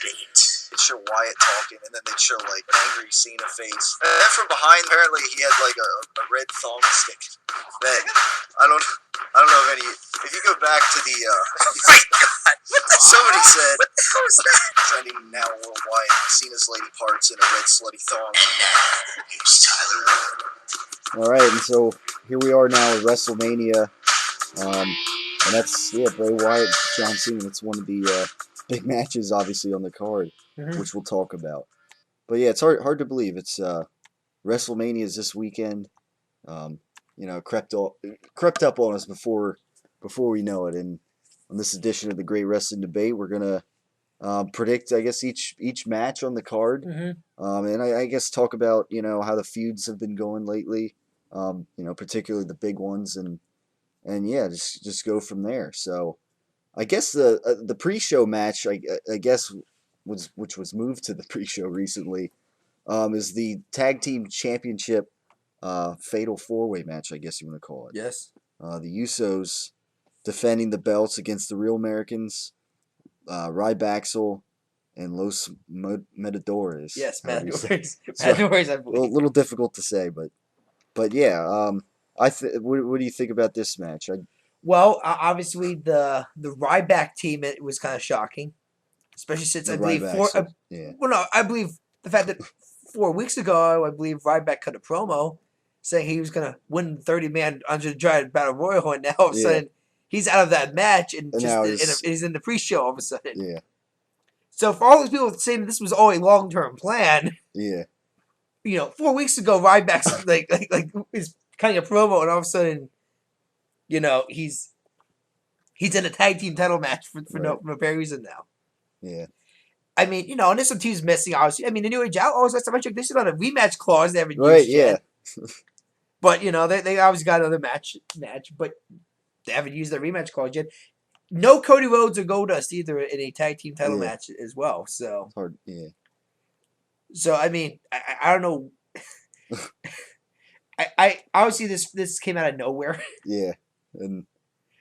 they'd show Wyatt talking, and then they'd show like an angry Cena face. And then from behind, apparently he had like a red thong stick. That I don't know if any. If you go back to the my God, somebody said, what the hell is that? Trending now worldwide. Cena's lady parts in a red slutty thong. All right, and so here we are now at WrestleMania, and that's Bray Wyatt, John Cena. It's one of the big matches, obviously, on the card, which we'll talk about. But yeah, it's hard to believe it's WrestleMania is this weekend. Crept up on us before we know it. And on this edition of the Great Wrestling Debate, we're gonna predict, I guess, each match on the card, and I guess talk about how the feuds have been going lately, particularly the big ones, and yeah, just go from there. So I guess the pre-show match, I guess, which was moved to the pre-show recently, is the Tag Team Championship Fatal 4-Way match, I guess you want to call it. Yes. The Usos defending the belts against the Real Americans, Ryback and Los Matadores. Yes, Matadores. Matadores, I believe. A little difficult to say, but yeah. What do you think about this match? Well, obviously the Ryback team, it was kind of shocking, especially since I believe I believe the fact that 4 weeks ago I believe Ryback cut a promo saying he was gonna win 30-man Andre the Giant Battle Royal, and now all of a sudden he's out of that match and he's in the pre-show all of a sudden. Yeah. So for all those people saying this was all a long-term plan, 4 weeks ago Ryback's like is cutting a promo, and all of a sudden, he's in a tag team title match for no apparent reason now. Yeah. I mean, and there's some teams missing, obviously. I mean, the New Age Outlaws, last time I checked, they still got a rematch clause they haven't used yet. But, they obviously got another match, but they haven't used their rematch clause yet. No Cody Rhodes or Goldust either in a tag team title match as well. So hard, yeah. So I mean, I don't know. I obviously this came out of nowhere. Yeah, and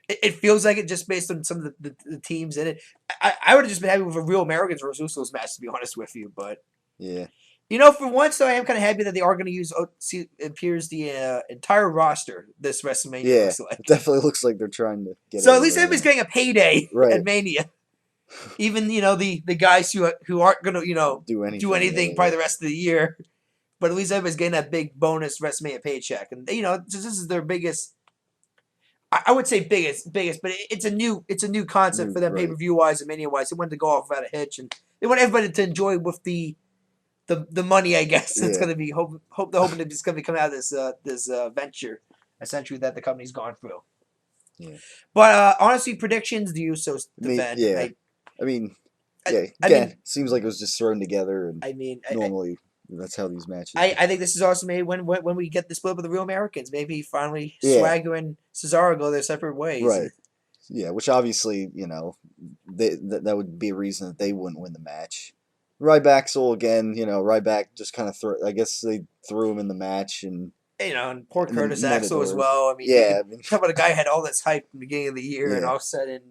it feels like it just based on some of the teams in it. I would have just been happy with a Real Americans versus Usos match, to be honest with you. But yeah, for once, though, I am kind of happy that they are going to use. It appears the entire roster this WrestleMania. Yeah, looks like. It definitely looks like they're trying to get. So at least everybody's getting a payday at Mania. Even the guys who aren't going to do anything probably the rest of the year. But at least everybody's getting that big bonus WrestleMania paycheck, and this is their biggest. I would say biggest, but it's a new concept for them pay-per-view wise and Mania wise. They wanted to go off without a hitch, and they want everybody to enjoy with the money. I guess it's going to be hoping it's going to be coming out of this venture essentially that the company's gone through. Yeah. But honestly, predictions: the Usos defend. Again, seems like it was just thrown together, and normally. That's how these matches. I think this is also maybe when we get the split with the Real Americans. Maybe finally Swagger and Cesaro go their separate ways. Right. Yeah, which obviously, that would be a reason that they wouldn't win the match. Ryback again, Ryback just kind of I guess they threw him in the match, and and poor Curtis Axel as well. I mean, talk about a guy who had all this hype in the beginning of the year, and all of a sudden,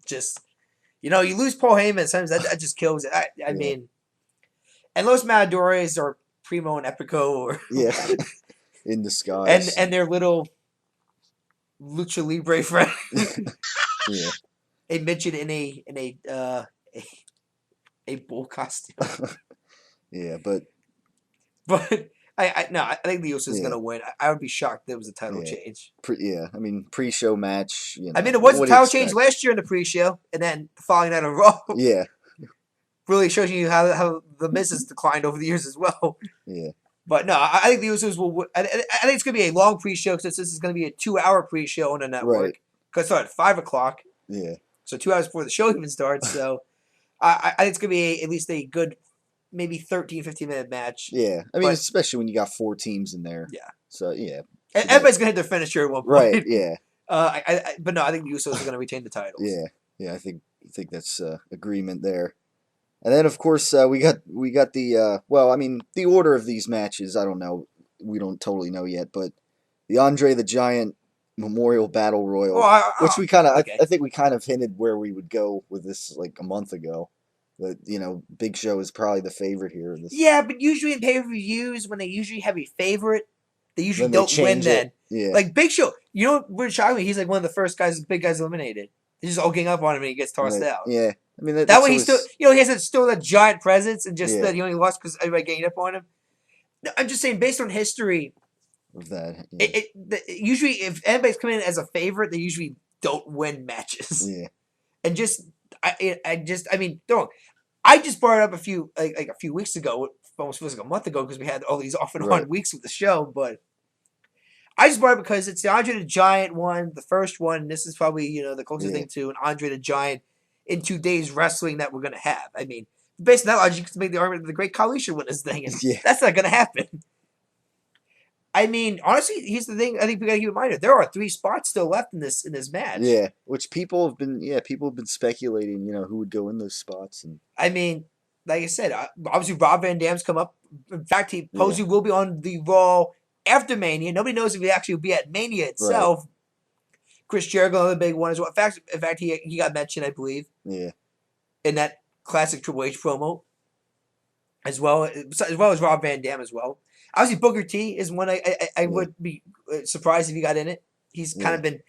just you lose Paul Heyman. Sometimes that just kills it. I mean. And Los Matadores are Primo and Epico, in disguise, and their little lucha libre friend, a midget in a bull costume. But I think the Usos is gonna win. I would be shocked if there was a title change. Pre-show match. It was a title change last year in the pre-show, and then the following night in a row. Yeah. Really shows you how the Miz has declined over the years as well. Yeah. But no, I think the Usos will. I think it's going to be a long pre-show since this is going to be a 2-hour pre-show on the network. Because it's at 5:00. Yeah. So 2 hours before the show even starts. So I think it's going to be at least a good, maybe 15-minute match. Yeah. Especially when you got 4 teams in there. Yeah. So yeah. Everybody's going to hit their finisher at one point. Right. Yeah. But no, I think the Usos are going to retain the titles. Yeah. Yeah. I think that's agreement there. And then, of course, we got the the order of these matches. I don't know. We don't totally know yet, but the Andre the Giant Memorial Battle Royal, which we kind of, I think we kind of hinted where we would go with this like a month ago. But Big Show is probably the favorite here. Yeah, but usually in pay-per-views, when they usually have a favorite, they usually don't win then. Yeah. Like Big Show, what shocked me? He's like one of the first big guys eliminated. They're just all gang up on him and he gets tossed out. Yeah. I mean, that way he's still, he has still that giant presence and just that he only lost because everybody ganged up on him. I'm just saying, based on history, of that, usually if anybody's coming in as a favorite, they usually don't win matches. Yeah. And I mean, don't. I just brought it up a few weeks ago, almost feels like a month ago, because we had all these off and on weeks with the show. But I just brought it because it's the Andre the Giant one, the first one. And this is probably the closest thing to an Andre the Giant in today's wrestling that we're gonna have. I mean, based on that logic, you can make the argument that the Great Khali should win this thing, and that's not gonna happen. I mean, honestly, here's the thing. I think we gotta keep in mind there are 3 spots still left in this match. Yeah, which people have been speculating, who would go in those spots. And I mean, like I said, obviously Rob Van Dam's come up. In fact, he supposedly will be on the Raw after Mania. Nobody knows if he actually will be at Mania itself. Right. Chris Jericho, another big one as well. In fact, he got mentioned, I believe. Yeah. In that classic Triple H promo, as well as Rob Van Dam as well. Obviously, Booker T is one I would be surprised if he got in it. He's kind of been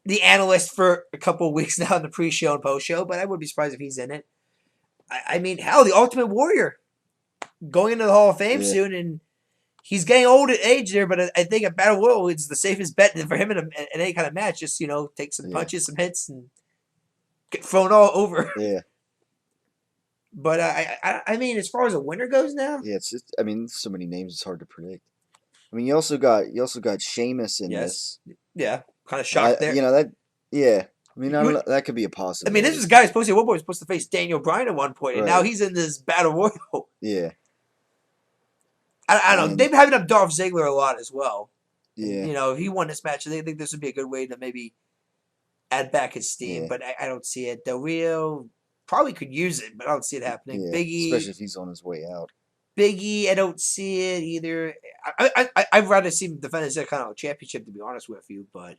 the analyst for a couple of weeks now in the pre-show and post-show, but I would be surprised if he's in it. I mean, hell, the Ultimate Warrior going into the Hall of Fame soon, and he's getting old at age there, but I think a Battle Royal is the safest bet for him in any kind of match. Just, take some punches, some hits, and get thrown all over. Yeah. But I mean, as far as a winner goes now, it's just, I mean, so many names, it's hard to predict. I mean, you also got Sheamus in this. Yeah, kind of shocked there. That. Yeah, I mean, that could be a possibility. I mean, this is a guy who's supposed to face Daniel Bryan at one point, and now he's in this Battle Royal. Yeah. I don't know. They've been having up Dolph Ziggler a lot as well. Yeah. If he won this match, they think this would be a good way to maybe add back his steam. But I don't see it. Del Rio probably could use it, but I don't see it happening. Yeah, Big E, especially if he's on his way out. Big E, I don't see it either. I'd rather see him defend his Intercontinental Championship, to be honest with you. But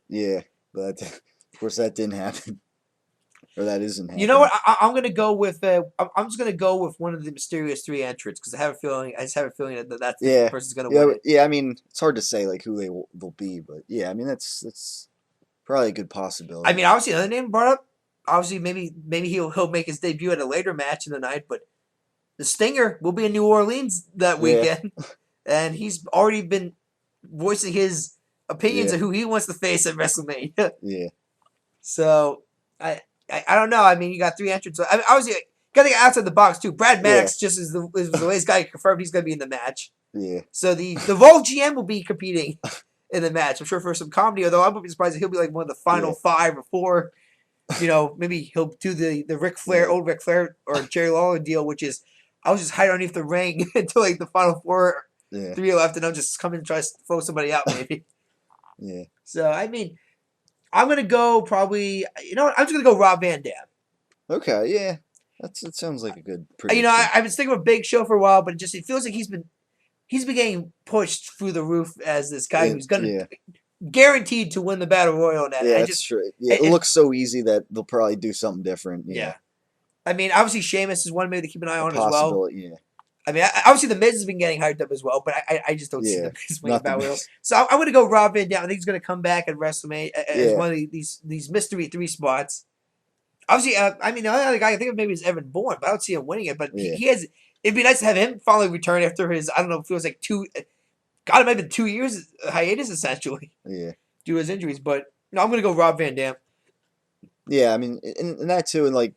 but of course that didn't happen, or that isn't happening. You know what? I'm gonna go with. I'm just gonna go with one of the mysterious 3 entrants because I just have a feeling that that's the person's gonna win it. Yeah, I mean, it's hard to say like who they'll be, but I mean that's probably a good possibility. I mean, obviously another name brought up. Obviously, maybe he'll make his debut at a later match in the night, but the Stinger will be in New Orleans that weekend, and he's already been voicing his opinions of who he wants to face at WrestleMania. Yeah. So I don't know. I mean, you got 3 entrants. I mean, obviously, got to get outside the box too. Brad Maddox just is the latest guy confirmed he's going to be in the match. Yeah. So the Raw GM will be competing in the match. I'm sure for some comedy, although I wouldn't be surprised if he'll be like one of the final 5 or 4. Maybe he'll do the Ric Flair, old Ric Flair or Jerry Lawler deal, which is I'll just hide underneath the ring until like the final 4, 3 left, and I'll just come in and try to throw somebody out maybe. Yeah. So I mean, I'm gonna go probably. You know what? I'm just gonna go Rob Van Dam. Okay. Yeah. That sounds like a good prediction. I've been sticking with Big Show for a while, but it feels like he's been getting pushed through the roof as this guy who's gonna. Guaranteed to win the Battle Royal now. Yeah, that's true. Yeah, it looks so easy that they'll probably do something different. Yeah. I mean, obviously, Sheamus is one maybe to keep an eye on as well. Yeah. I mean, obviously, The Miz has been getting hyped up as well, but I just don't see The Miz winning the Battle Royal. So I'm going to go Rob Van Dam. I think he's going to come back at WrestleMania as one of these mystery 3 spots. Obviously, I mean, the only other guy I think of maybe is Evan Bourne, but I don't see him winning it. But he has. It'd be nice to have him finally return after his, I don't know, it feels like 2. God, it might have been 2 years hiatus essentially. Yeah. Due to his injuries, but no, I'm gonna go Rob Van Dam. Yeah, I mean, and that too, and like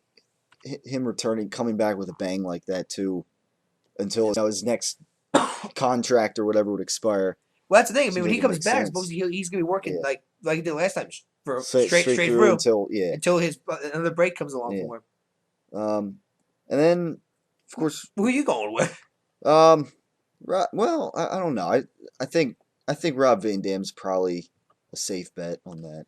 him coming back with a bang like that too, until his next contract or whatever would expire. Well, that's the thing. I mean, when he comes back, supposedly he's gonna be working like he did last time for straight through until his another break comes along for him. And then of course, who are you going with? Well, I don't know. I think Rob Van Dam's probably a safe bet on that.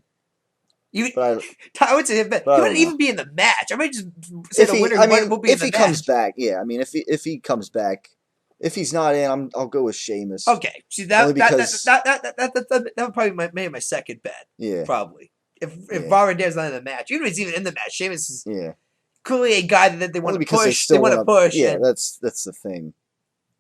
I would say bet. He wouldn't even be in the match. I might just say the winner will be in the match. If he comes back, yeah. I mean, if he comes back, if he's not in, I'll go with Sheamus. Okay, see that would probably be my second bet. Yeah, probably if Rob Van Dam's not in the match, even if he's even in the match, Sheamus is. Yeah. clearly a guy that they want to push. They want to push. Yeah, that's the thing.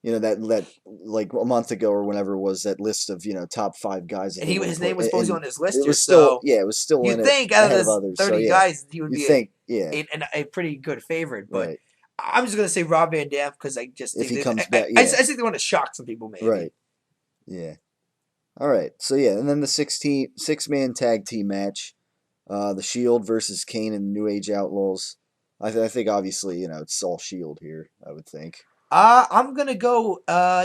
You know, that like a month ago or whenever it was, that list of, top 5 guys. And his name was supposed to be on this list. It was still, it was still in it. You'd think out of others, 30 guys, he would be a pretty good favorite. But right. I'm just gonna say Rob Van Dam because I just think if he comes back, I think they want to shock some people, maybe. Right. Yeah. All right. So and then the 6-man tag team match, the Shield versus Kane and the New Age Outlaws. I think obviously it's all Shield here. I would think. I'm gonna go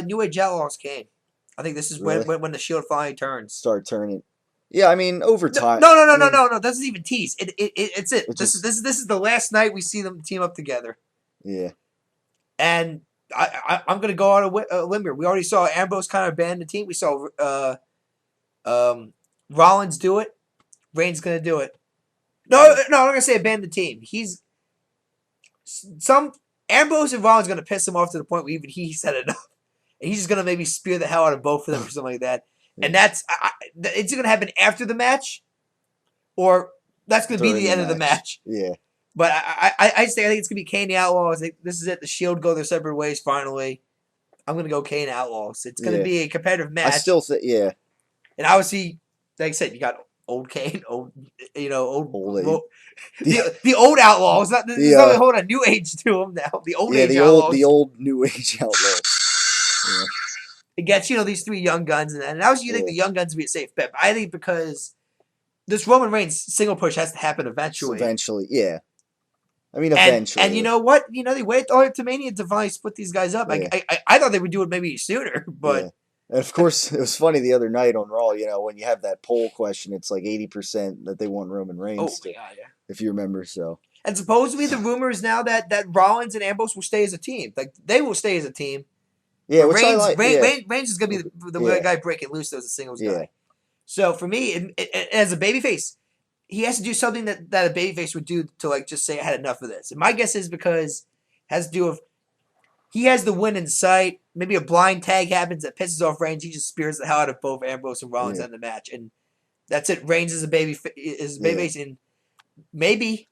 New Age Outlaws Kane. I think this is really? when the Shield finally turns. Start turning. Yeah, I mean over time. No. That doesn't even tease. It's it. This is the last night we see them team up together. Yeah. And I'm gonna go out a limb here. We already saw Ambrose kind of abandon the team. We saw Rollins do it. Reigns gonna do it. No, I'm gonna say abandon the team. Ambrose and Rollins gonna piss him off to the point where even he said enough, and he's just gonna maybe spear the hell out of both of them or something like that. Yeah. And it's gonna happen after the match, or that's gonna be the end of the match. Yeah. But I think it's gonna be Kane the Outlaws. I think this is it. The Shield go their separate ways finally. I'm gonna go Kane Outlaws. It's gonna be a competitive match. I still think And obviously, like I said, you got old Kane, old the old Outlaws. There's not a whole new age to them now. The old age Outlaws. The old New Age Outlaws. Yeah. It gets these 3 young guns, and obviously you think the young guns would be a safe bet. But I think because this Roman Reigns single push has to happen eventually. Eventually, yeah. I mean, eventually. And you know what? They waited all to Mania to finally split these guys up. Yeah. I thought they would do it maybe sooner, but. Yeah. And of course, it was funny the other night on Raw. When you have that poll question, it's like 80% that they want Roman Reigns. If you remember, so. And supposedly the rumor is now that Rollins and Ambrose will stay as a team. Like they will stay as a team. Yeah, which Reigns, I like. Reigns is gonna be the guy breaking loose as a singles guy. So for me, as a babyface, he has to do something that a babyface would do to just say I had enough of this. And my guess is because it has to do with he has the win in sight. Maybe a blind tag happens that pisses off Reigns. He just spears the hell out of both Ambrose and Rollins in the match, and that's it. Reigns is a babyface, and maybe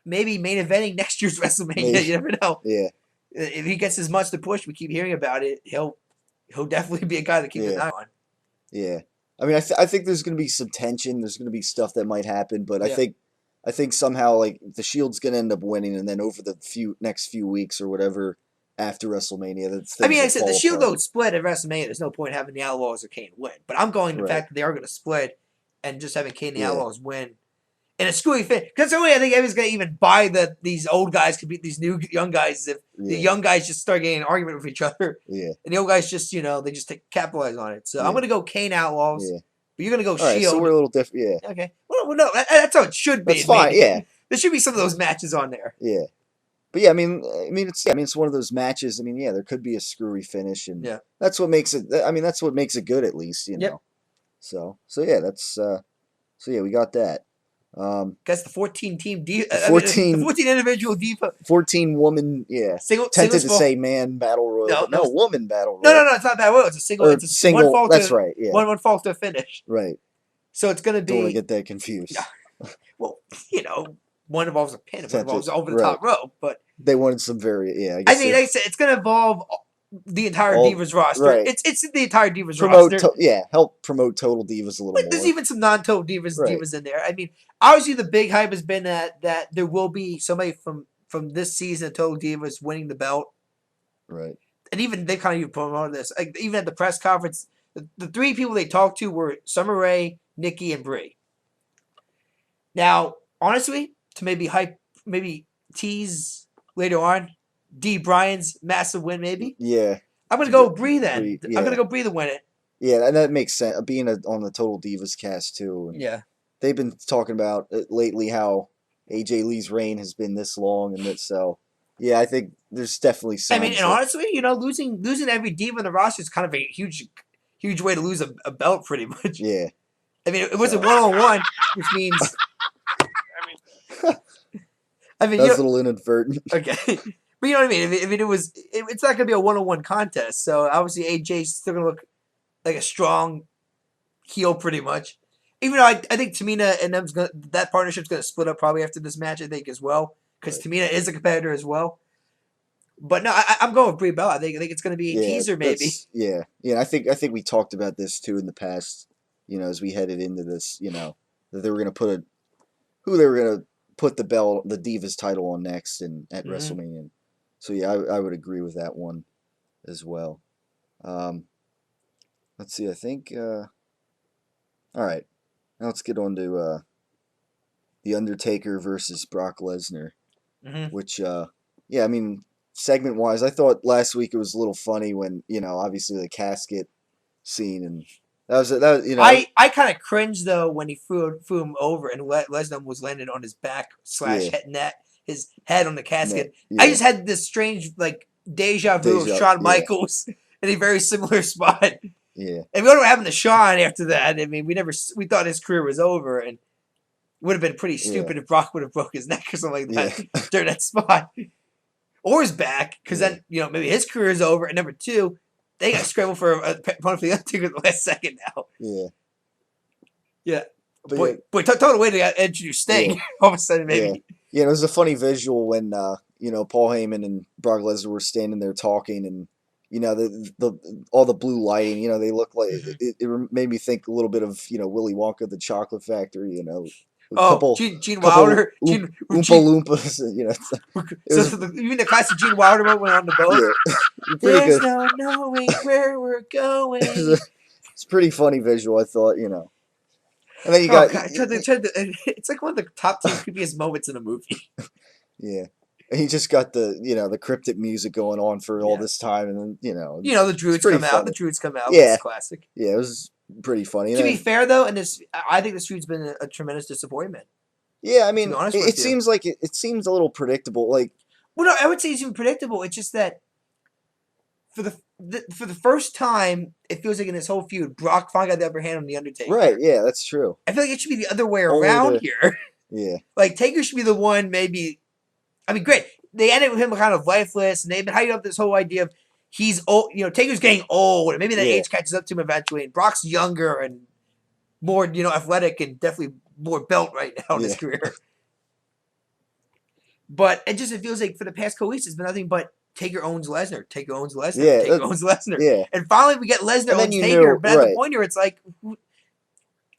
main eventing next year's WrestleMania. Maybe. You never know. Yeah. If he gets as much to push, we keep hearing about it. He'll definitely be a guy to keep an eye on. Yeah. I mean, I think there's going to be some tension. There's going to be stuff that might happen, but I think somehow the Shield's going to end up winning, and then over the next few weeks or whatever after WrestleMania, like I said, the Shield don't split at WrestleMania. There's no point having the Outlaws or Kane win. But I'm going the fact that they are going to split and just having Kane and the Outlaws win. And a screwy fit. Because the only way I think everyone's going to even buy these old guys could beat these new young guys if the young guys just start getting an argument with each other. Yeah. And the old guys just, they just capitalize on it. So I'm going to go Kane Outlaws. Yeah. But you're going to go all Shield. Right, so we're a little different. Yeah. Okay. Well, no, that's how it should be. That's fine. Yeah. There should be some of those matches on there. Yeah. But yeah, I mean, it's one of those matches. I mean, there could be a screwy finish, and that's what makes it. I mean, that's what makes it good, at least, know. So yeah, that's. We got that. That's the 14-team diva. 14 individual diva. 14 woman. Yeah. Tempted to say man battle royal. No, woman battle royal. No, it's not battle royal. It's a single. It's a single. One that's right. Yeah. One falls to a finish. Right. So it's gonna be. Don't want to get that confused. Well, one involves a pin, one involves over the top rope, but they wanted some I guess like I said, it's going to involve the entire Divas roster. Right. It's the entire Divas roster. Help promote Total Divas a little more. There's even some non-Total Divas in there. I mean, obviously the big hype has been that there will be somebody from this season of Total Divas winning the belt. Right. And even they kind of promoted this. Like, even at the press conference, the 3 people they talked to were Summer Rae, Nikki, and Brie. Now, honestly, to maybe tease later on, D. Bryan's massive win, maybe. Yeah. I'm gonna go Brie then. I'm gonna go Brie to win it. Yeah, and that makes sense. Being on the Total Divas cast too. And they've been talking about lately how AJ Lee's reign has been this long, and that I think there's definitely some. I mean, and honestly, losing every diva in the roster is kind of a huge way to lose a belt, pretty much. Yeah. I mean, it was a 1-on-1, which means. I mean, that's a little inadvertent. Okay, but you know what I mean. I mean, it's not gonna be a 1-on-1 contest. So obviously, AJ's still gonna look like a strong heel, pretty much. Even though I think Tamina and that partnership's gonna split up probably after this match. I think as well, because Tamina is a competitor as well. But no, I'm going with Brie Bella. I think it's going to be a teaser, maybe. Yeah. I think we talked about this too in the past. As we headed into this, that they were going to put the Divas title on next and at WrestleMania. So yeah, I would agree with that one as well. Let's see. I think. All right. Now let's get on to the Undertaker versus Brock Lesnar, which I mean, segment wise, I thought last week it was a little funny when obviously the casket scene, and that was I kind of cringed though when he threw him over and Lesnar was landed on his back / his head on the casket. I just had this strange deja vu of Shawn Michaels in a very similar spot. Yeah, and we don't know what happened to Shawn after that. I mean, we thought his career was over, and it would have been pretty stupid if Brock would have broke his neck or something like that during that spot. Or his back, because then, maybe his career is over. And number two, they got scrambled for a opponent for the Undertaker at the last second now. Yeah. Yeah. Boy, total way to introduce Sting. All of a sudden, maybe. Yeah, it was a funny visual when, Paul Heyman and Brock Lesnar were standing there talking, and, all the blue lighting, they look like, it made me think a little bit of, Willy Wonka, the Chocolate Factory, Gene Wilder, Oompa Loompas, So you mean the classic Gene Wilder moment when on the boat? Yeah, There's no knowing where we're going. It's a pretty funny visual, I thought, And then you got it's like one of the top 10 creepiest moments in a movie. Yeah. And he just got the cryptic music going on for all this time, and then the Druids come out. The Druids come out. Yeah, it's classic. Yeah, it was pretty funny. To be fair, though, I think this feud's been a tremendous disappointment. Yeah, I mean, it seems like it seems a little predictable. Like, well, no, I would say it's even predictable. It's just that for the first time, it feels like in this whole feud, Brock finally got the upper hand on the Undertaker. Right? Yeah, that's true. I feel like it should be the other way around here. Yeah, like Taker should be the one. Maybe, I mean, great. They ended with him kind of lifeless, and they've been hyping up this whole idea of he's old. Taker's getting old, and maybe that age catches up to him eventually. And Brock's younger and more, athletic, and definitely more built right now in his career. But it feels like for the past couple weeks, it's been nothing but Taker owns Lesnar. Taker owns Lesnar. Yeah, Taker owns Lesnar. Yeah. And finally, we get Lesnar owns Taker. But at the point here, it's like,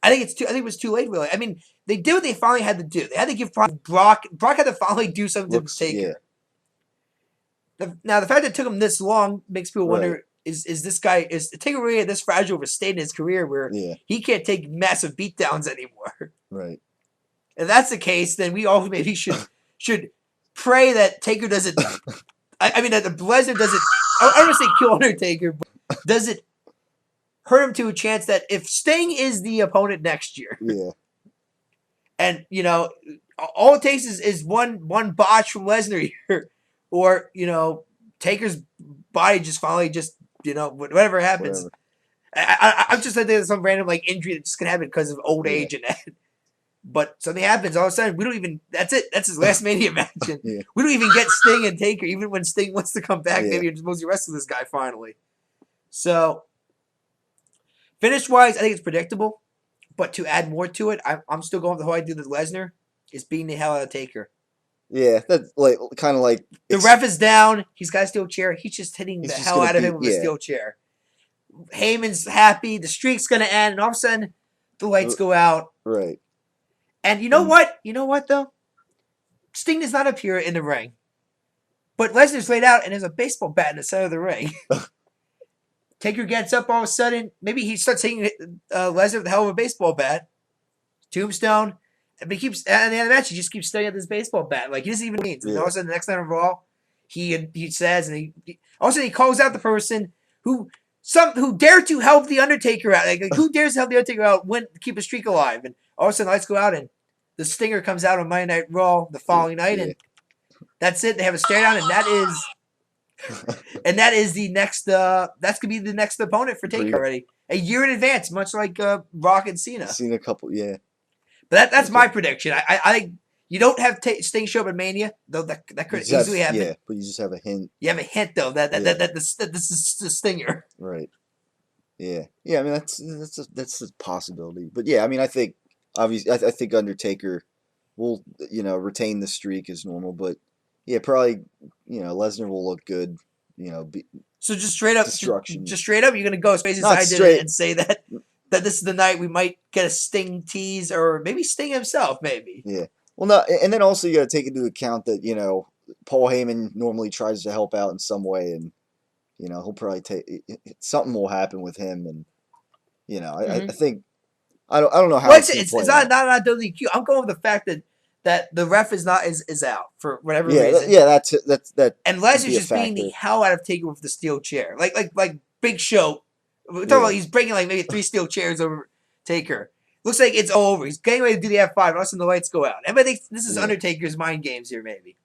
I think it was too late. Really, I mean, they did what they finally had to do. They had to give Brock had to finally do something to Taker. Yeah. Now, the fact that it took him this long makes people wonder: is Taker really this fragile of a state in his career where he can't take massive beatdowns anymore? Right. If that's the case, then we all maybe should pray that Taker doesn't. I mean, that the Lesnar doesn't. I don't want to say kill Undertaker, but does it hurt him to a chance that if Sting is the opponent next year, and all it takes is one botch from Lesnar here, or Taker's body just finally whatever happens. I'm just thinking of some random injury that's just gonna happen because of old age and that. But something happens, all of a sudden, we don't even, that's it. That's his last Mania match. We don't even get Sting and Taker, even when Sting wants to come back. Maybe you're supposed to wrestle this guy finally. So, finish-wise, I think it's predictable. But to add more to it, I'm still going with the whole idea that Lesnar is beating the hell out of Taker. Yeah, that's kind of like... The ref is down. He's got a steel chair. He's just hitting the hell out of him with a steel chair. Heyman's happy. The streak's going to end. And all of a sudden, the lights go out. Right. And you know what? You know what, though? Sting does not appear in the ring. But Lesnar's laid out and there's a baseball bat in the center of the ring. Taker gets up all of a sudden. Maybe he starts hitting Lesnar with the hell of a baseball bat. Tombstone. But he keeps, at the end of the match, he just keeps staring at this baseball bat. Like, he doesn't even mean. And all of a sudden, the next night of Raw, he says, and all of a sudden he calls out the person who dared to help the Undertaker out. Like who dares to help the Undertaker out, keep a streak alive? And all of a sudden, lights go out, and the Stinger comes out on Monday Night Raw the following night, and that's it. They have a stare down, and that is the next. That's gonna be the next opponent for Taker already, a year in advance, much like Rock and Cena. Seen a couple, But that's my prediction. I think you don't have Sting show up at Mania, though that could easily happen. Yeah, but you just have a hint. You have a hint though that this is the Stinger. Right. Yeah. I mean that's a possibility. But yeah, I mean I think obviously I think Undertaker will retain the streak as normal, but yeah, probably Lesnar will look good. So just straight up, destruction. Just straight up, you're gonna go as crazy as I did and say that this is the night we might get a Sting tease, or maybe Sting himself, maybe. Yeah. Well, no, and then also you got to take into account that Paul Heyman normally tries to help out in some way, and he'll probably something will happen with him, and I think I don't know how. Well, it's not WQ. I'm going with the fact that the ref is out for whatever reason. Yeah, that's that. And Lesnar's just beating the hell out of Taker with the steel chair, like Big Show. We're talking about he's breaking like maybe 3 steel chairs over Taker. Looks like it's over. He's getting ready to do the F5. All of a sudden the lights go out. Everybody thinks this is Undertaker's mind games here, maybe.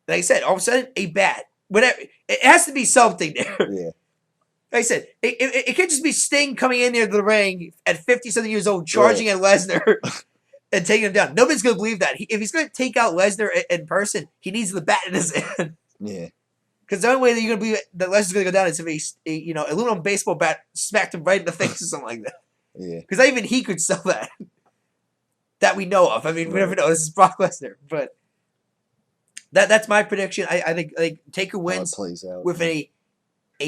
Like I said, all of a sudden a bat, whatever. It has to be something there. Yeah. Like I said, it can't just be Sting coming in near the ring at 50-something years old, charging at Lesnar and taking him down. Nobody's going to believe that. If he's going to take out Lesnar in person, he needs the bat in his hand. Yeah. Because the only way that you're going to believe that Lesnar's going to go down is if a aluminum baseball bat smacked him right in the face or something like that. Yeah. Because not even he could sell that. That we know of. I mean, we never know. This is Brock Lesnar. But that's my prediction. I think Taker wins with a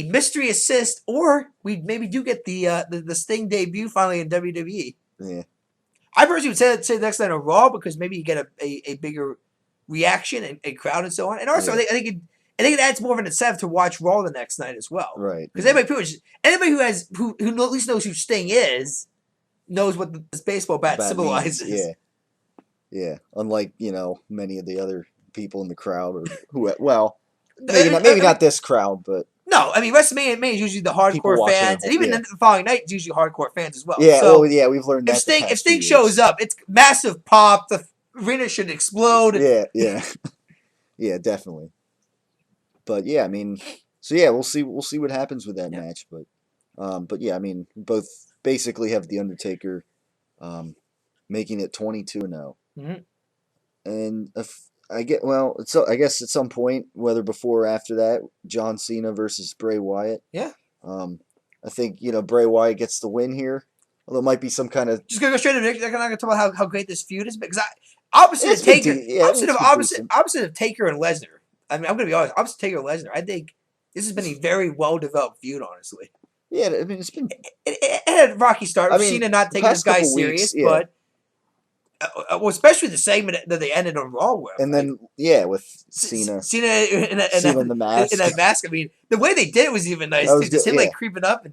mystery assist, or we maybe do get the Sting debut finally in WWE. Yeah. I personally would say next night on Raw, because maybe you get a bigger reaction and crowd and so on. And also, I think it adds more of an incentive to watch Raw the next night as well. Right. Because anybody who at least knows who Sting is knows what this baseball bat symbolizes. Means. Yeah. Yeah. Unlike many of the other people in the crowd, or who maybe not this crowd, but. No, I mean, WrestleMania is usually the hardcore fans, and even the following night, it's usually hardcore fans as well. Yeah, so we've learned that. If Sting shows up, it's massive pop. The arena should explode. Yeah, yeah, definitely. But yeah, I mean, so yeah, we'll see what happens with that match. But yeah, I mean, both basically have the Undertaker, making it 22-0, and I guess at some point, whether before or after that, John Cena versus Bray Wyatt. Yeah. I think Bray Wyatt gets the win here. Although it might be some kind of just gonna go straight to Nick. I'm not gonna talk about how great this feud is, because opposite of Taker and Lesnar. I mean, I'm gonna be honest. Opposite Taker and Lesnar, I think this has been a very well developed feud. Honestly. Yeah, I mean, it's been. It had a rocky start. Cena not taking this guy serious, but. Well, especially the segment that they ended on Raw with. And then, with Cena in the mask. In that mask. I mean, the way they did it was even nice. Just him creeping up. And,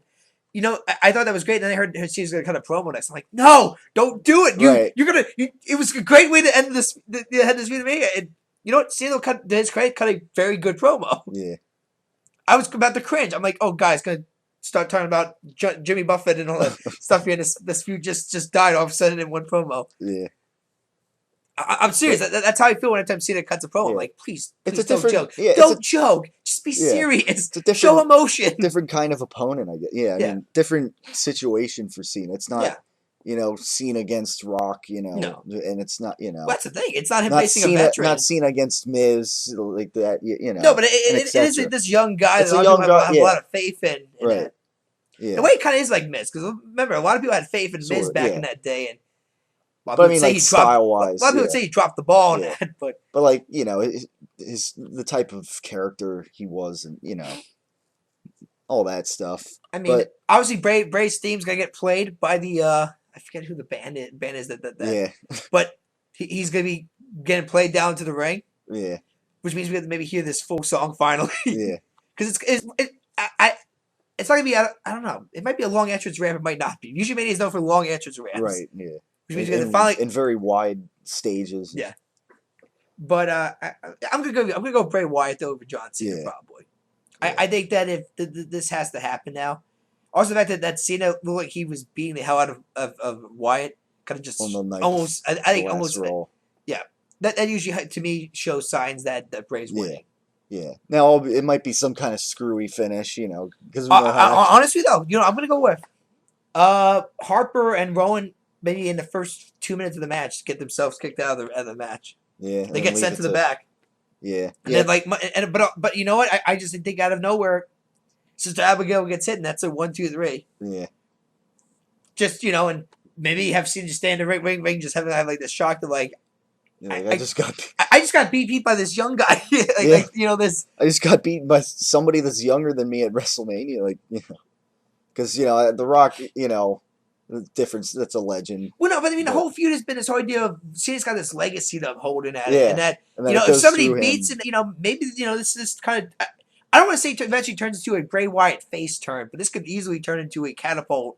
I thought that was great. And then I heard she was going to cut a promo next. I'm like, no, don't do it. It was a great way to end this. Had this video. And you know what? Cena cut a very good promo. Yeah. I was about to cringe. I'm like, oh, guys, going to start talking about Jimmy Buffett and all that stuff here. This feud just died all of a sudden in one promo. Yeah. I'm serious. That's how I feel when every time Cena cuts a promo. I'm like, please don't joke. Yeah, don't joke. Just be serious. Show emotion. Different kind of opponent, I guess. Yeah, I mean, different situation for Cena. It's not, Cena against Rock, no. And it's not, Well, that's the thing. It's not him facing a veteran. Not Cena against Miz, like that, No, but it is this young guy that a lot of people have a lot of faith in. Right. Yeah. The way it kind of is like Miz, because remember, a lot of people had faith in Miz back in that day, and but I mean, like style-wise, a lot of people would say he dropped the ball on that, but like the type of character he was, and all that stuff. I mean, obviously, Bray's theme's gonna get played by the I forget who the band is that but he's gonna be getting played down to the ring. Yeah, which means we have to maybe hear this full song finally. Yeah, because it's not gonna be. I don't know. It might be a long entrance ramp. It might not be. Usually, Mania is known for long entrance ramps. Right. Yeah. Which means you're gonna finally in very wide stages. Yeah. But I'm gonna go Bray Wyatt over John Cena probably. Yeah. I think that if this has to happen now. Also, the fact that Cena looked like he was beating the hell out of Wyatt, kind of just almost. I think almost. Yeah. That usually to me shows signs that Bray's winning. Yeah. Now it might be some kind of screwy finish, because honestly though, I'm gonna go with Harper and Rowan. Maybe in the first 2 minutes of the match, get themselves kicked out of the match. Yeah, they get sent to the back. Yeah, and then but you know what? I just think out of nowhere, Sister Abigail gets hit, and that's a 1, 2, 3. Yeah. Just and maybe have seen you stand in the ring, just having like this shock of like, I just got beat by this young guy. This. I just got beaten by somebody that's younger than me at WrestleMania, because The Rock, the difference. That's a legend. Well, no, but I mean, the whole feud has been this whole idea of Cena's got this legacy that I'm holding at it, and that if somebody beats it, maybe this kind of. I don't want to say it eventually turns into a Bray Wyatt face turn, but this could easily turn into a catapult.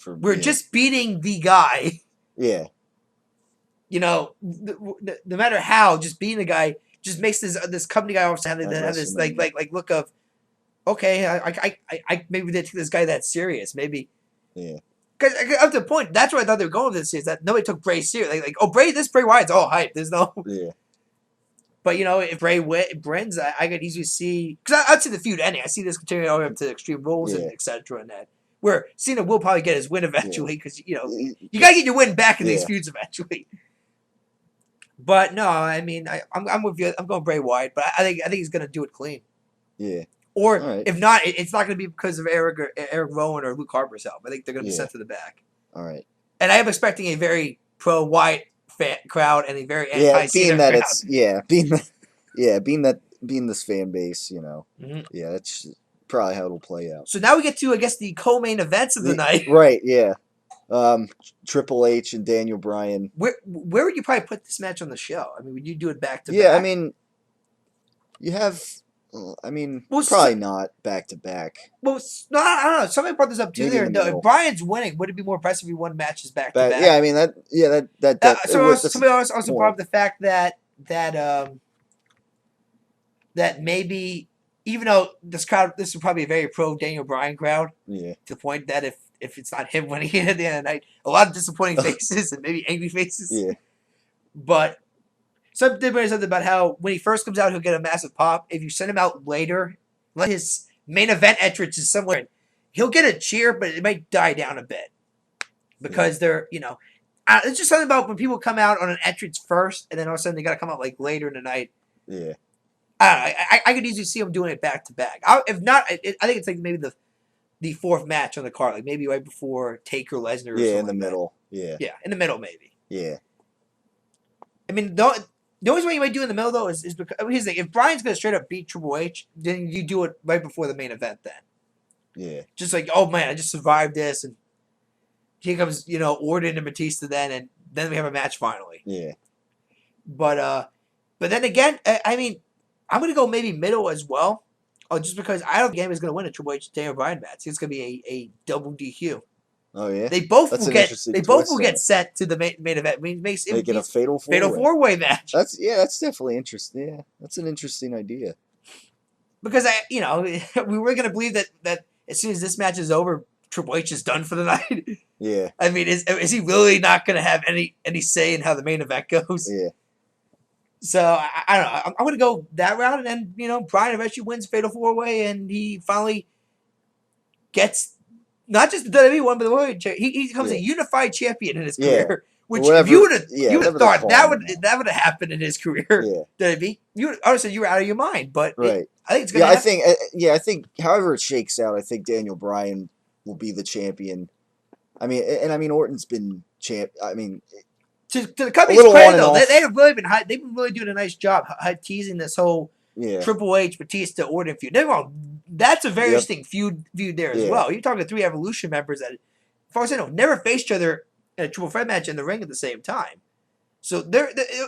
We're just beating the guy. Yeah. No matter how, just being the guy just makes this company guy also have this like look of, okay, I maybe they take this guy that serious, maybe. Yeah. Because up to the point, that's where I thought they were going with this, is that nobody took Bray serious. This Bray Wyatt's all hype. There's no. Yeah. But if Bray wins, I could easily see, because I'd see the feud ending. I see this continuing all the way up to Extreme Rules and etc. and that. Where Cena will probably get his win eventually, because you gotta get your win back in these feuds eventually. But no, I mean, I'm with you. I'm going Bray Wyatt, but I think he's gonna do it clean. Yeah. Or if not, it's not gonna be because of Eric Rowan or Luke Harper's help. I think they're gonna be sent to the back. All right. And I am expecting a very pro Wyatt fan crowd and a very anti Cena crowd. Being this fan base, Mm-hmm. Yeah, that's probably how it'll play out. So now we get to, I guess, the co-main events of the night. Right, yeah. Triple H and Daniel Bryan. Where would you probably put this match on the show? I mean, would you do it back to back? Yeah, I mean, you have... probably not back to back. Well, no, I don't know. Somebody brought this up too. If Bryan's winning, would it be more impressive if he won matches back to back? Yeah, I mean that. Yeah, that. Somebody also brought up the fact that maybe, even though this is probably a very pro Daniel Bryan crowd. Yeah. To the point that if it's not him winning at the end of the night, a lot of disappointing faces and maybe angry faces. Yeah. But. Something about how when he first comes out, he'll get a massive pop. If you send him out later, let his main event entrance is somewhere, he'll get a cheer, but it might die down a bit. Because they're, it's just something about when people come out on an entrance first, and then all of a sudden they got to come out later in the night. Yeah. I could easily see him doing it back to back. If not, I think it's maybe the fourth match on the card, maybe right before Taker Lesnar. Yeah, in the middle. Yeah. Yeah, in the middle maybe. Yeah. I mean, the only way you might do in the middle, though, is because here's the thing. If Bryan's going to straight up beat Triple H, then you do it right before the main event then. Yeah. Just like, oh, man, I just survived this. And here comes, Orton and Batista then, and then we have a match finally. Yeah. But then again, I mean, I'm going to go maybe middle as well. Just because I don't think anybody's going to win a Triple H Daniel Bryan match. It's going to be a double DQ. Oh yeah, they both will get sent to the main event. I mean, they get a fatal four-way match. That's definitely interesting. Yeah, that's an interesting idea. Because we were gonna believe that as soon as this match is over, Triple H is done for the night. Yeah. I mean, is he really not gonna have any say in how the main event goes? Yeah. So I don't know. I'm gonna go that route, and then Bryan eventually wins fatal four-way, and he finally gets. Not just the WWE one, but the world. He becomes a unified champion in his career. Which you would have thought that would have happened in his career. Yeah. You would honestly, you were out of your mind. But right. I think it's gonna happen. I think however it shakes out, I think Daniel Bryan will be the champion. I mean, Orton's been champ. I mean, to the company's credit though, they've been really doing a nice job teasing this whole Triple H Batista Orton feud. Never wrong. That's a very interesting feud there as well. You're talking 3 Evolution members that, as far as I know, never faced each other in a triple threat match in the ring at the same time. So I'm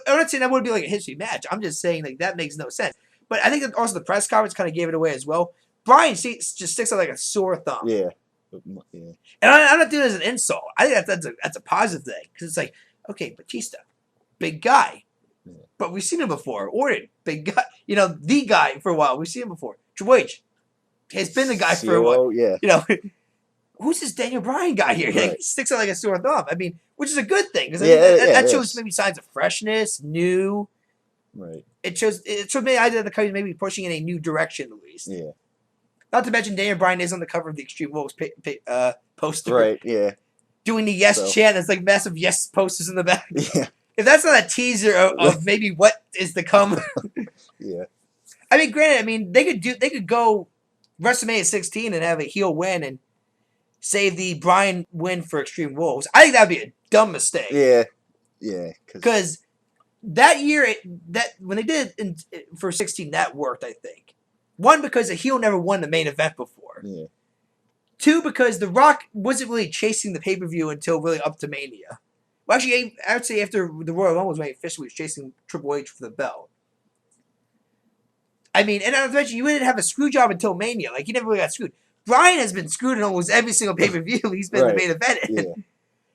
not saying that would be like a history match. I'm just saying that makes no sense. But I think that also the press conference kind of gave it away as well. Bryan just sticks out like a sore thumb. Yeah. And I'm not doing it as an insult. I think that's a positive thing because it's like, okay, Batista, big guy, but we've seen him before. Orton, big guy, the guy for a while. We've seen him before. Triple H has been the guy for a while. Yeah. Who's this Daniel Bryan guy here? Right. He sticks out like a sore thumb. I mean, which is a good thing because that shows maybe signs of freshness, new. Right. It shows me I think the company maybe pushing in a new direction at least. Yeah. Not to mention Daniel Bryan is on the cover of the Extreme Rules poster. Right. Yeah. Doing the yes chant. There's like massive yes posters in the back. Yeah. If that's not a teaser of maybe what is to come. Yeah. I mean, granted, they could go WrestleMania 16 and have a heel win and save the Bryan win for Extreme Rules. I think that'd be a dumb mistake. Yeah. Because that year, when they did it for 16, that worked, I think. One, because a heel never won the main event before. Yeah. Two, because The Rock wasn't really chasing the pay-per-view until really up to Mania. Well, actually, I would say after the Royal Rumble was made official, he was chasing Triple H for the belt. I mean, and not to mention, you didn't have a screw job until Mania. Like, he never really got screwed. Bryan has been screwed in almost every single pay-per-view he's been the main event in. Yeah.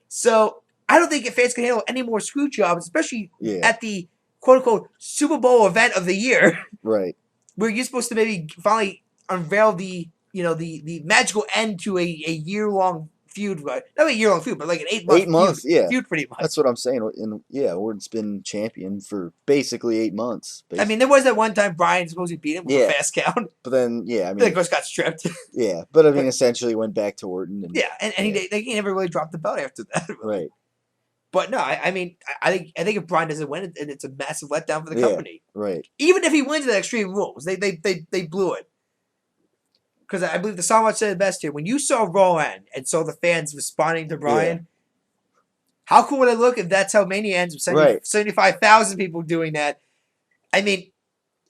So, I don't think fans can handle any more screw jobs, especially at the quote-unquote Super Bowl event of the year. Right. Where you're supposed to maybe finally unveil the magical end to a year-long feud. Not a year-long feud, but like an 8-month feud, pretty much. That's what I'm saying. And Orton's been champion for basically 8 months. Basically. I mean, there was that one time Bryan supposedly beat him with a fast count. But then, I mean... Then, of course, got stripped. Yeah, but I mean, essentially went back to Orton. And he never really dropped the belt after that. Really. Right. But no, I mean, I think if Bryan doesn't win, it's a massive letdown for the company. Right. Even if he wins the Extreme Rules, they blew it. Because I believe the Songwatch said it best here. When you saw Raw end and saw the fans responding to Bryan, how cool would it look if that's how Mania ends with 75,000 people doing that? I mean,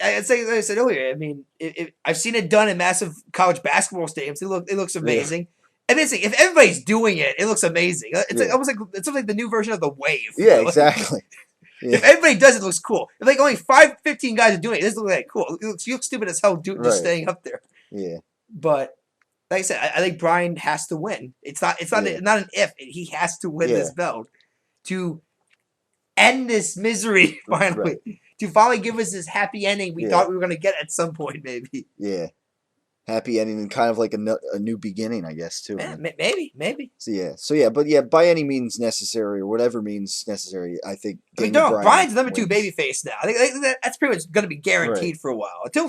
like I said earlier, I mean, I've seen it done in massive college basketball stadiums. It looks amazing. Yeah. And if everybody's doing it, it looks amazing. It's like almost like the new version of the Wave. Yeah, exactly. Yeah. If everybody does it, looks cool. If like only 15 guys are doing it, this looks like cool. You look stupid as hell just staying up there. Yeah. But like I said, I think Bryan has to win. It's not an if. He has to win this belt to end this misery finally. Right. To finally give us this happy ending we thought we were going to get at some point, maybe. Yeah. Happy ending and kind of like a new beginning, I guess, too. Yeah, maybe. But by any means necessary or whatever means necessary, I think. Bryan's number 2 babyface now. I think that's pretty much going to be guaranteed for a while until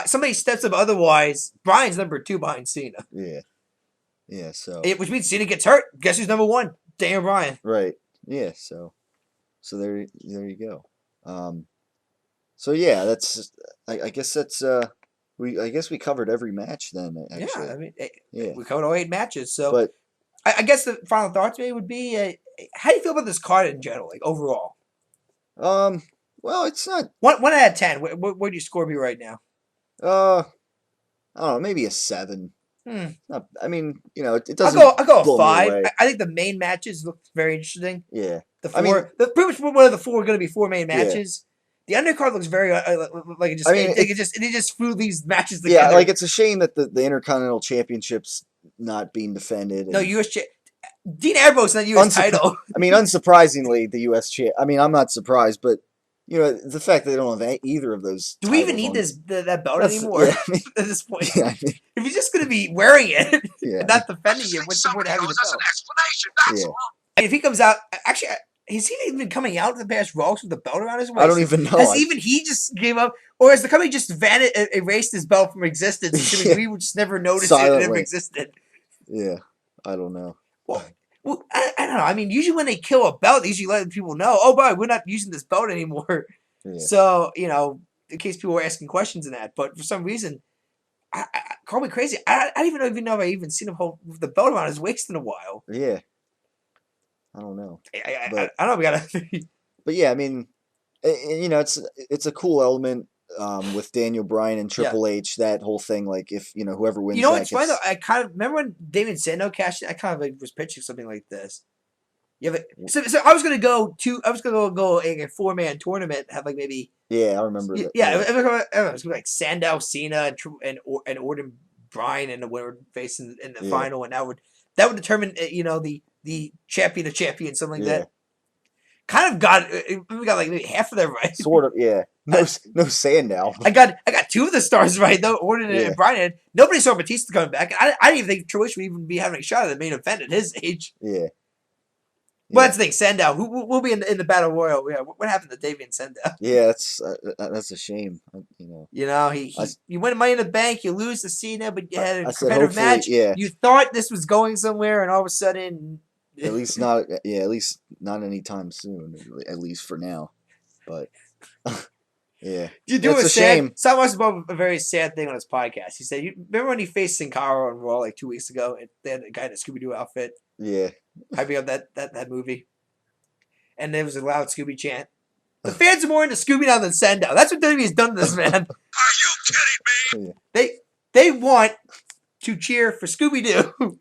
somebody steps up. Otherwise, Bryan's number 2 behind Cena. Yeah. So. Which means Cena gets hurt. Guess who's number 1? Daniel Bryan. Right. Yeah. So there you go. That's. I guess that's. I guess we covered every match then. Actually. Yeah, I mean, we covered all 8 matches. So, but I guess the final thoughts maybe would be, how do you feel about this card in general, like overall? Well, it's not 1 out of 10. Where do you score me right now? I don't know, maybe a 7. Not, I mean, it doesn't. I'll go a 5. I think the main pretty much one of the 4 are going to be 4 main matches. The undercard looks very like it just threw these matches together. Yeah, like it's a shame that the Intercontinental Championship's not being defended. No, Dean Ambrose's not U.S. title. I mean, unsurprisingly, the U.S. champ. I mean, I'm not surprised, but the fact that they don't have either of those. Do we even need that belt anymore at this point? Yeah, I mean, if he's just going to be wearing it and not defending it, what's the point of having the belt? Yeah. And if he comes out, actually. Has he even been coming out in the past Raws with the belt around his waist? I don't even know. Has even he just gave up? Or has the company just erased his belt from existence? So we would just never notice it never existed. Yeah, I don't know. Well, I don't know. I mean, usually when they kill a belt, they usually let people know, oh, boy, we're not using this belt anymore. Yeah. So, in case people were asking questions in that. But for some reason, call me crazy. I don't even know if I even seen him hold the belt around his waist in a while. Yeah. I don't know. I don't know. We gotta. But yeah, I mean, it's a cool element with Daniel Bryan and Triple H. That whole thing, like if whoever wins. What's funny though? I kind of remember when Damien Sandow cashed in. I kind of was pitching something like this. So I was gonna go a 4-man tournament. Have like maybe. Yeah, I remember that. Yeah, it was like Sandow, Cena, and Orton, Bryan, and the winner facing in the final, and that would determine the champion of champions, something like that. Kind of we got like maybe half of them right. Sort of, yeah. No Sandow. I got 2 of the stars right though, Orton and Bryan. Nobody saw Batista coming back. I didn't even think Triple H would even be having a shot at the main event at his age. Yeah. Well, that's the thing. Sandow, who will be in the Battle Royal? Yeah, what happened to Damien Sandow? Yeah, that's a shame. You win Money in the Bank, you lose to Cena, but you had a competitive match. Yeah. You thought this was going somewhere, and all of a sudden. At least not anytime soon. At least for now, but Yeah. You do a shame. Someone spoke a very sad thing on his podcast. He said, "You remember when he faced Sin Cara on Raw like 2 weeks ago? And they had a guy in a Scooby Doo outfit. Yeah. Hyping up that movie, and there was a loud Scooby chant. The fans are more into Scooby now than Sandow. That's what WWE has done to this man. Are you kidding me? Yeah. They want to cheer for Scooby Doo.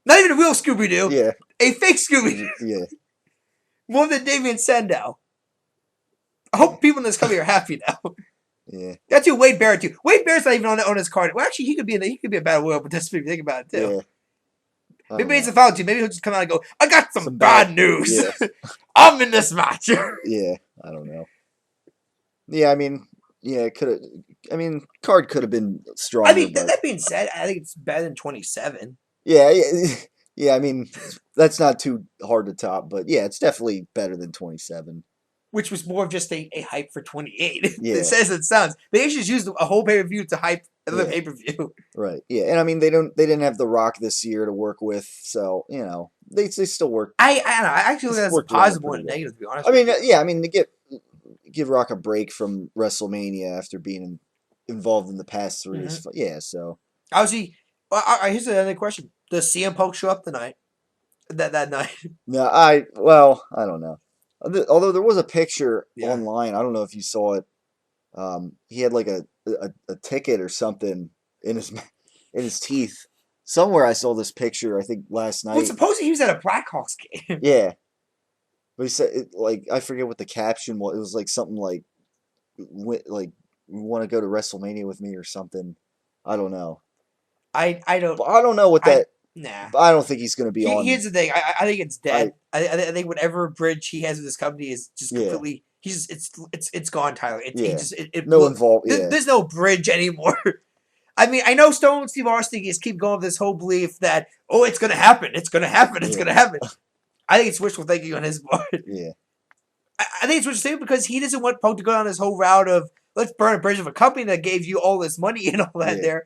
Not even a real Scooby Doo. Yeah. A fake Scooby Doo. Yeah. More than Damien Sandow. I hope people in this company are happy now. Yeah. That's who Wade Barrett too. Wade Barrett's not even on his card. Well, actually, he could be a battle royal participant if you think about it too. Yeah. Maybe it's a foul too. Maybe he'll just come out and go, "I got some bad news. Yeah. I'm in this match." Yeah. I don't know. Yeah, I mean, yeah, it could have. I mean, card could have been stronger. I mean, that being said, I think it's better than 27. Yeah, yeah, yeah. I mean, that's not too hard to top, but yeah, it's definitely better than 27. Which was more of just a hype for 28. Yeah. It says it sounds. They just used a whole pay-per-view to hype the pay-per-view. Right. Yeah, and I mean, they didn't have The Rock this year to work with, so you know they still work. I don't know. I actually think that's a positive more than negative, to be honest. I mean, yeah, I mean to give Rock a break from WrestleMania after being involved in the past 3 years. Yeah, so obviously, here's another question: does CM Punk show up tonight? That night? No, I don't know. Although there was a picture online, I don't know if you saw it. He had like a ticket or something in his teeth. Somewhere I saw this picture. I think last night. Well, supposedly he was at a Blackhawks game. Yeah, but he said I forget what the caption was. It was like something like want to go to WrestleMania with me or something. I don't know. I don't know what that. Nah. I don't think he's going to be on. Here's the thing. I think it's dead. I think whatever bridge he has with this company is just completely. It's gone, Tyler. Involved. There's no bridge anymore. I mean, I know Stone and Steve Austin just keep going with this whole belief that it's going to happen. It's going to happen. It's going to happen. I think it's wishful thinking on his part. Yeah. I think it's wishful thinking because he doesn't want Punk to go down this whole route of let's burn a bridge of a company that gave you all this money and all that there.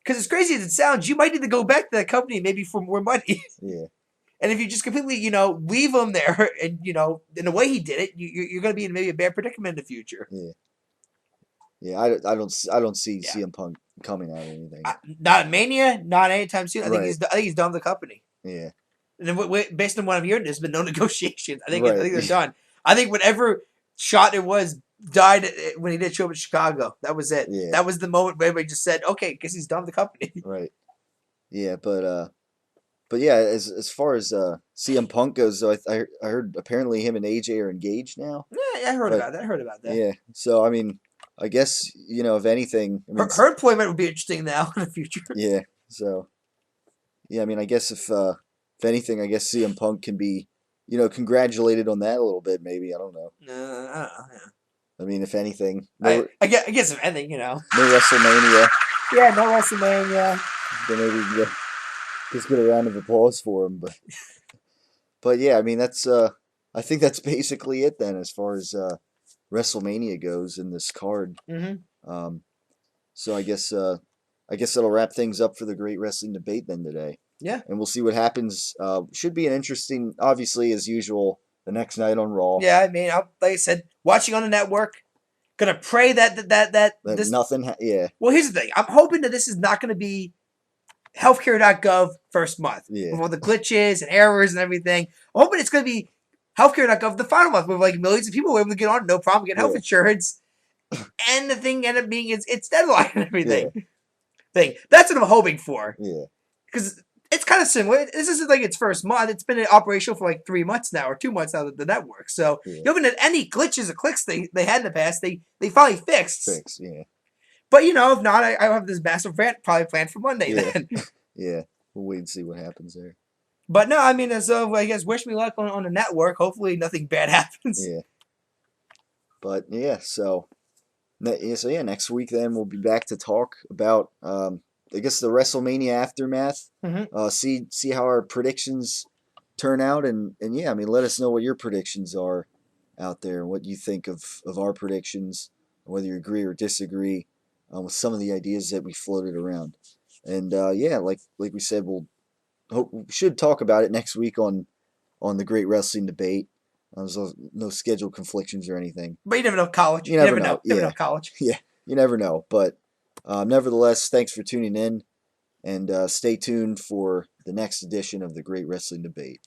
Because as crazy as it sounds, you might need to go back to that company maybe for more money. Yeah. And if you just completely, leave him there and, in the way he did it, you're going to be in maybe a bad predicament in the future. Yeah. Yeah, I don't see CM Punk coming out or anything. Not Mania, not anytime soon. I think he's done with the company. Yeah. And then based on what I'm hearing, there's been no negotiations. I think they're done. I think whatever shot it was died when he did show up in Chicago. That was it. Yeah. That was the moment where everybody just said, "Okay, guess he's done with the company." Right. Yeah, but yeah, as far as CM Punk goes, though, I heard apparently him and AJ are engaged now. Yeah, I heard about that. Yeah. So I mean, I guess if anything, her employment would be interesting now in the future. Yeah. So. Yeah, I mean, I guess if anything, I guess CM Punk can be, congratulated on that a little bit. Maybe I don't know. I don't know. Yeah. I mean, if anything, I guess if anything, no WrestleMania. Yeah, no WrestleMania. Then maybe we can just get a round of applause for him, but yeah, I mean I think that's basically it then as far as WrestleMania goes in this card. Mm-hmm. So I guess that'll wrap things up for the Great Wrestling Debate then today. Yeah. And we'll see what happens. Should be an interesting, obviously as usual, the next night on Raw. Yeah, I mean, like I said, watching on the network, gonna pray that this nothing. Yeah. Well, here's the thing. I'm hoping that this is not gonna be healthcare.gov first month with all the glitches and errors and everything. I'm hoping it's gonna be healthcare.gov the final month where millions of people were able to get on, no problem, get health insurance, and the thing ended up being its deadline and everything. That's what I'm hoping for. Yeah. Because it's kind of similar. This isn't like its first month. It's been operational for like 3 months now or 2 months now, the network. So you haven't had any glitches or clicks they had in the past. They finally fixed. Yeah. But if not, I have this massive rant probably planned for Monday then. Yeah. We'll wait and see what happens there. But no, I mean, I guess wish me luck on the network. Hopefully nothing bad happens. Yeah. But yeah, so next week then we'll be back to talk about I guess the WrestleMania aftermath. Mm-hmm. See how our predictions turn out, and yeah, I mean, let us know what your predictions are out there, what you think of our predictions, whether you agree or disagree with some of the ideas that we floated around. And yeah, like we said, we should talk about it next week on the Great Wrestling Debate. There's no schedule conflictions or anything. But you never know college. You never know. Yeah. Never know college. Yeah, you never know. But nevertheless, thanks for tuning in, and stay tuned for the next edition of the Great Wrestling Debate.